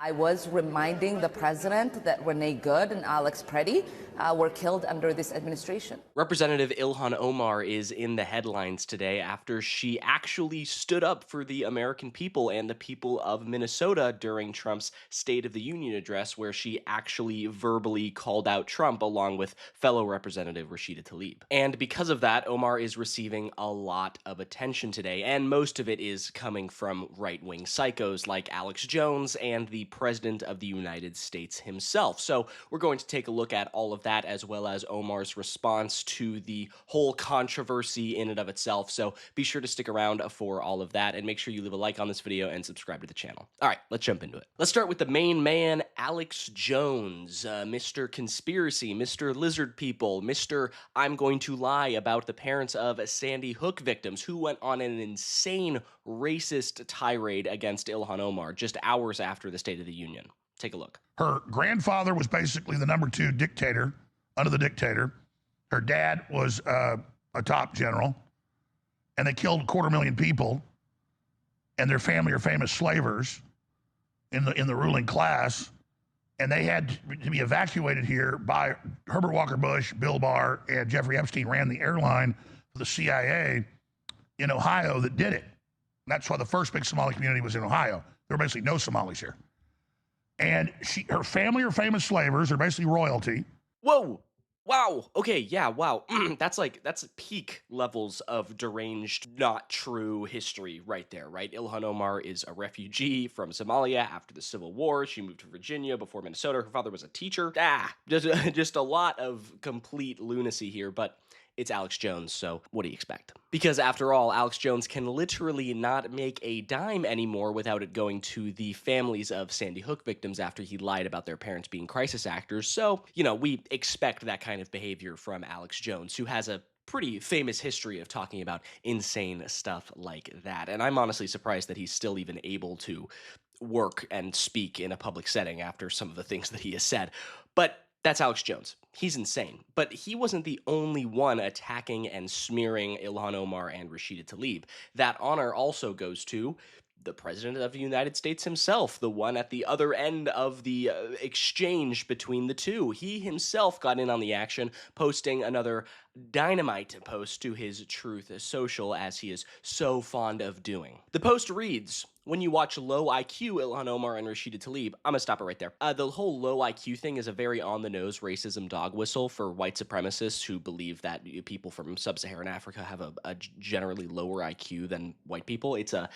I was reminding the president that Renee Good and Alex Preddy were killed under this administration. Representative Ilhan Omar is in the headlines today after she actually stood up for the American people and the people of Minnesota during Trump's State of the Union address, where she actually verbally called out Trump along with fellow Representative Rashida Tlaib. And because of that, Omar is receiving a lot of attention today, and most of it is coming from right-wing psychos like Alex Jones and the President of the United States himself. So we're going to take a look at all of that, as well as Omar's response to the whole controversy in and of itself. So be sure to stick around for all of that, and make sure you leave a like on this video and subscribe to the channel. All right, let's jump into it. Let's start with the main man, Alex Jones, Mr. Conspiracy, Mr. Lizard People, Mr. I'm going to lie about the parents of Sandy Hook victims, who went on an insane racist tirade against Ilhan Omar just hours after the State of the Union. Take a look. Her grandfather was basically the #2 dictator under the dictator. Her dad was a top general, and they killed 250,000 people, and their family are famous slavers in the ruling class, and they had to be evacuated here by Herbert Walker Bush, Bill Barr, and Jeffrey Epstein ran the airline for the CIA in Ohio that did it. And that's why the first big Somali community was in Ohio. There were basically no Somalis here. And her family are famous slavers. They're basically royalty. Whoa. Wow. Okay. Yeah. Wow. That's peak levels of deranged, not true history right there, right? Ilhan Omar is a refugee from Somalia after the Civil War. She moved to Virginia before Minnesota. Her father was a teacher. Just a lot of complete lunacy here, but it's Alex Jones, so what do you expect? Because after all, Alex Jones can literally not make a dime anymore without it going to the families of Sandy Hook victims after he lied about their parents being crisis actors. So, we expect that kind of behavior from Alex Jones, who has a pretty famous history of talking about insane stuff like that. And I'm honestly surprised that he's still even able to work and speak in a public setting after some of the things that he has said. But that's Alex Jones. He's insane. But he wasn't the only one attacking and smearing Ilhan Omar and Rashida Tlaib. That honor also goes to the President of the United States himself, the one at the other end of the exchange between the two. He himself got in on the action, posting another dynamite post to his Truth Social, as he is so fond of doing. The post reads, "When you watch low IQ Ilhan Omar and Rashida Tlaib," I'm gonna stop it right there. The whole low IQ thing is a very on-the-nose racism dog whistle for white supremacists who believe that people from sub-Saharan Africa have a generally lower IQ than white people. It's a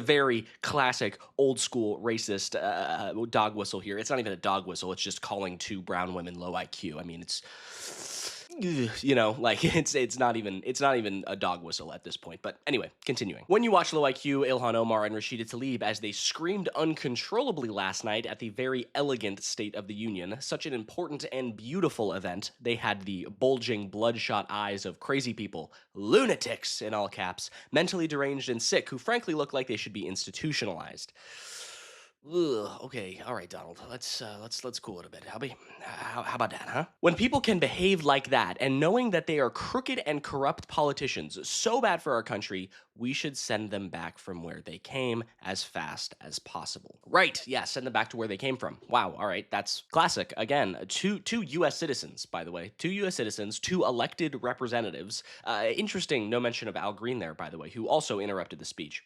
very classic, old-school racist dog whistle here. It's not even a dog whistle. It's just calling two brown women low IQ. I mean, it's it's not even a dog whistle at this point. But anyway, continuing. When you watch low IQ Ilhan Omar and Rashida Tlaib as they screamed uncontrollably last night at the very elegant State of the Union, such an important and beautiful event, they had the bulging, bloodshot eyes of crazy people, lunatics in all caps, mentally deranged and sick, who frankly look like they should be institutionalized. Ugh, okay, all right, Donald. Let's cool it a bit. How about that, huh? When people can behave like that, and knowing that they are crooked and corrupt politicians, so bad for our country, we should send them back from where they came as fast as possible. Right? Yeah, send them back to where they came from. Wow. All right, that's classic. Again, two U.S. citizens, by the way, 2 U.S. citizens, 2 elected representatives. Interesting. No mention of Al Green there, by the way, who also interrupted the speech.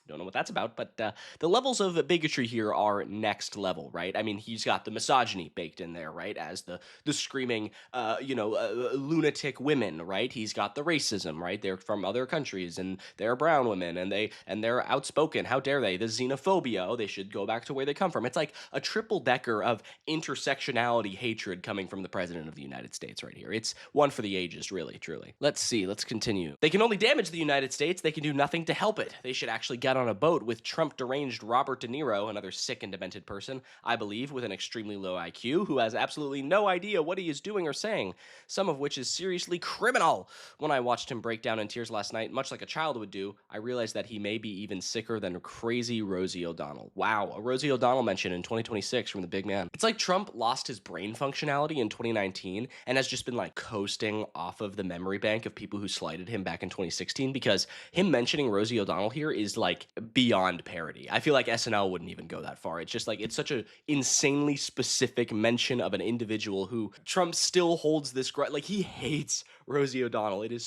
Don't know what that's about, but the levels of bigotry here are next level, right? I mean, he's got the misogyny baked in there, right? As the screaming, lunatic women, right? He's got the racism, right? They're from other countries, and they're brown women, and they're outspoken. How dare they? The xenophobia. Oh, they should go back to where they come from. It's like a triple decker of intersectionality hatred coming from the President of the United States right here. It's one for the ages, really, truly. Let's see. Let's continue. They can only damage the United States. They can do nothing to help it. They should actually get on a boat with Trump deranged Robert De Niro, another sick and demented person, I believe, with an extremely low IQ, who has absolutely no idea what he is doing or saying, some of which is seriously criminal. When I watched him break down in tears last night, much like a child would do, I realized that he may be even sicker than crazy Rosie O'Donnell. Wow, a Rosie O'Donnell mention in 2026 from the big man. It's like Trump lost his brain functionality in 2019 and has just been like coasting off of the memory bank of people who slighted him back in 2016, because him mentioning Rosie O'Donnell here is like beyond parody. I feel like SNL wouldn't even go that far. It's just like, it's such a insanely specific mention of an individual who Trump still holds this like, he hates Rosie O'Donnell. It's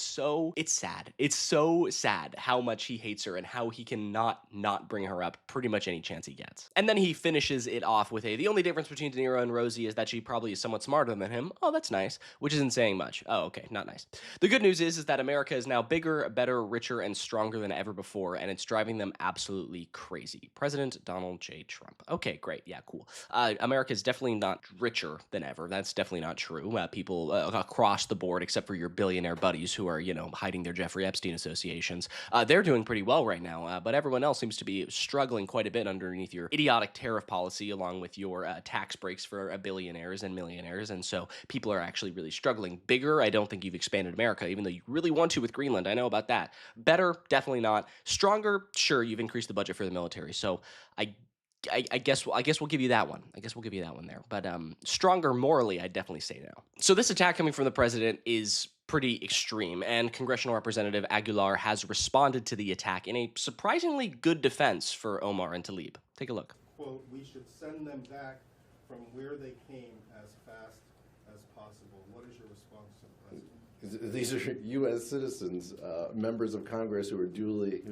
sad. It's so sad how much he hates her and how he cannot not bring her up pretty much any chance he gets. And then he finishes it off with the only difference between De Niro and Rosie is that she probably is somewhat smarter than him. Oh, that's nice, which isn't saying much. Oh, okay, not nice. The good news is that America is now bigger, better, richer, and stronger than ever before, and it's driving them absolutely crazy. President Donald J. Trump. Okay, great. Yeah, cool. America is definitely not richer than ever. That's definitely not true. People across the board, except for your billionaire buddies who are, hiding their Jeffrey Epstein associations, they're doing pretty well right now, but everyone else seems to be struggling quite a bit underneath your idiotic tariff policy, along with your tax breaks for billionaires and millionaires, and so people are actually really struggling. Bigger, I don't think you've expanded America, even though you really want to with Greenland. I know about that. Better, definitely not. Stronger, sure, you've increased the budget for the military, so I guess we'll give you that one. I guess we'll give you that one there. But stronger morally, I'd definitely say no. So this attack coming from the president is pretty extreme, and Congressional Representative Aguilar has responded to the attack in a surprisingly good defense for Omar and Tlaib. Take a look. Quote, we should send them back from where they came as fast as possible. What is your response to the president? These are U.S. citizens, members of Congress who are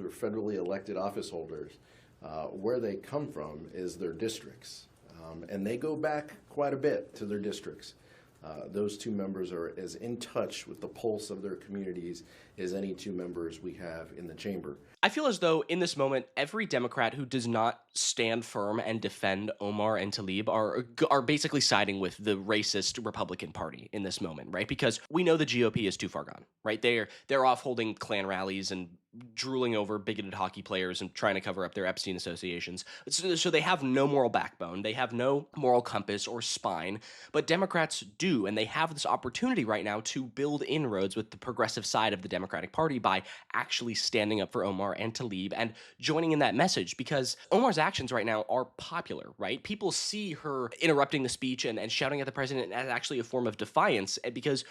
federally elected office holders. Where they come from is their districts, and they go back quite a bit to their districts. Those two members are as in touch with the pulse of their communities as any two members we have in the chamber. I feel as though in this moment, every Democrat who does not stand firm and defend Omar and Tlaib are basically siding with the racist Republican Party in this moment, right? Because we know the GOP is too far gone, right? They're off holding Klan rallies and drooling over bigoted hockey players and trying to cover up their Epstein associations. So they have no moral backbone. They have no moral compass or spine, but Democrats do, and they have this opportunity right now to build inroads with the progressive side of the Democratic Party by actually standing up for Omar and Tlaib and joining in that message, because Omar's actions right now are popular, right? People see her interrupting the speech and shouting at the president as actually a form of defiance, because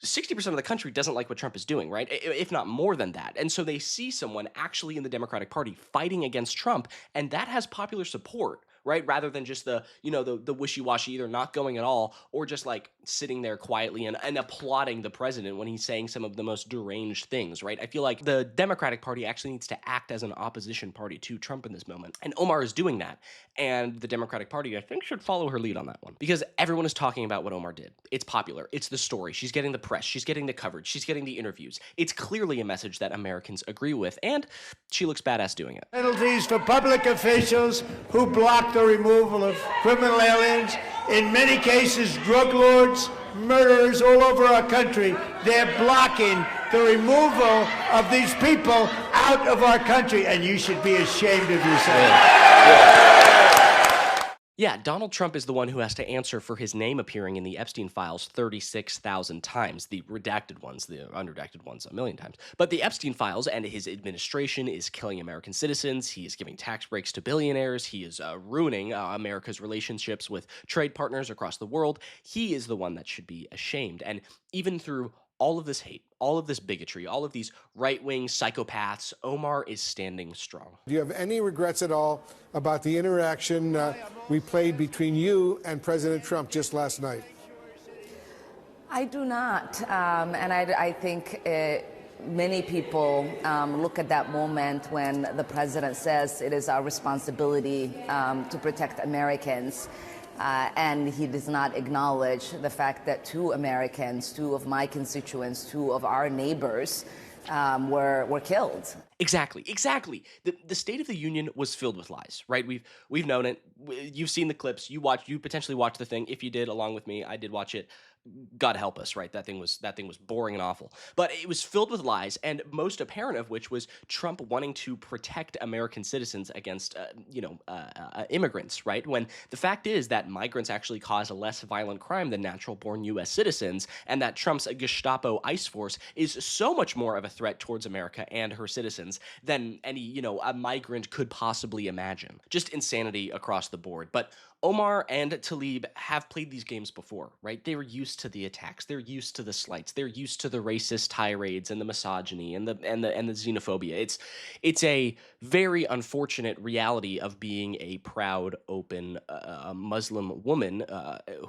60% of the country doesn't like what Trump is doing, right? If not more than that. And so they see someone actually in the Democratic Party fighting against Trump, and that has popular support, right? Rather than just the wishy-washy, either not going at all or just like sitting there quietly and applauding the president when he's saying some of the most deranged things, right? I feel like the Democratic Party actually needs to act as an opposition party to Trump in this moment. And Omar is doing that. And the Democratic Party, I think, should follow her lead on that one, because everyone is talking about what Omar did. It's popular. It's the story. She's getting the press. She's getting the coverage. She's getting the interviews. It's clearly a message that Americans agree with, and she looks badass doing it. Penalties for public officials who block the removal of criminal aliens, in many cases drug lords, murderers all over our country. They're blocking the removal of these people out of our country, and you should be ashamed of yourself. Yeah, Donald Trump is the one who has to answer for his name appearing in the Epstein files 36,000 times. The redacted ones, the unredacted ones, a million times. But the Epstein files and his administration is killing American citizens. He is giving tax breaks to billionaires. He is ruining America's relationships with trade partners across the world. He is the one that should be ashamed. And even through all of this hate, all of this bigotry, all of these right-wing psychopaths, Omar is standing strong. Do you have any regrets at all about the interaction we played between you and President Trump just last night? I do not. And I think many people look at that moment when the president says it is our responsibility to protect Americans. And he does not acknowledge the fact that two Americans, two of my constituents, two of our neighbors were killed. Exactly. The State of the Union was filled with lies, right? We've known it. You've seen the clips. You potentially watched the thing. If you did, along with me, I did watch it. God help us, right? That thing was boring and awful. But it was filled with lies, and most apparent of which was Trump wanting to protect American citizens against, immigrants, right? When the fact is that migrants actually cause a less violent crime than natural-born U.S. citizens, and that Trump's Gestapo ICE force is so much more of a threat towards America and her citizens than any, a migrant could possibly imagine. Just insanity across the board. But Omar and Tlaib have played these games before, right? They were used to the attacks. They're used to the slights. They're used to the racist tirades and the misogyny and the xenophobia. It's a very unfortunate reality of being a proud, open Muslim woman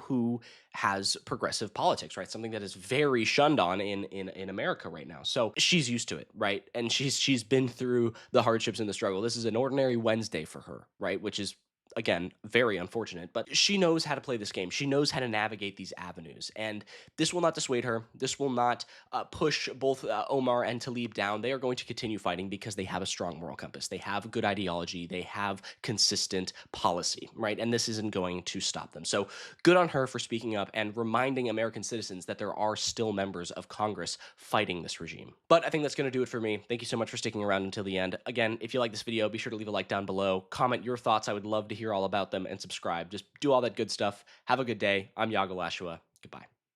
who has progressive politics, right? Something that is very shunned on in America right now. So she's used to it, right? And she's been through the hardships and the struggle. This is an ordinary Wednesday for her, right? Which is, again, very unfortunate, but she knows how to play this game. She knows how to navigate these avenues, and this will not dissuade her. This will not push both Omar and Tlaib down. They are going to continue fighting because they have a strong moral compass. They have good ideology. They have consistent policy, right? And this isn't going to stop them. So good on her for speaking up and reminding American citizens that there are still members of Congress fighting this regime. But I think that's going to do it for me. Thank you so much for sticking around until the end. Again, if you like this video, be sure to leave a like down below. Comment your thoughts. I would love to hear all about them, and subscribe. Just do all that good stuff. Have a good day. I'm Iago Lashua. Goodbye.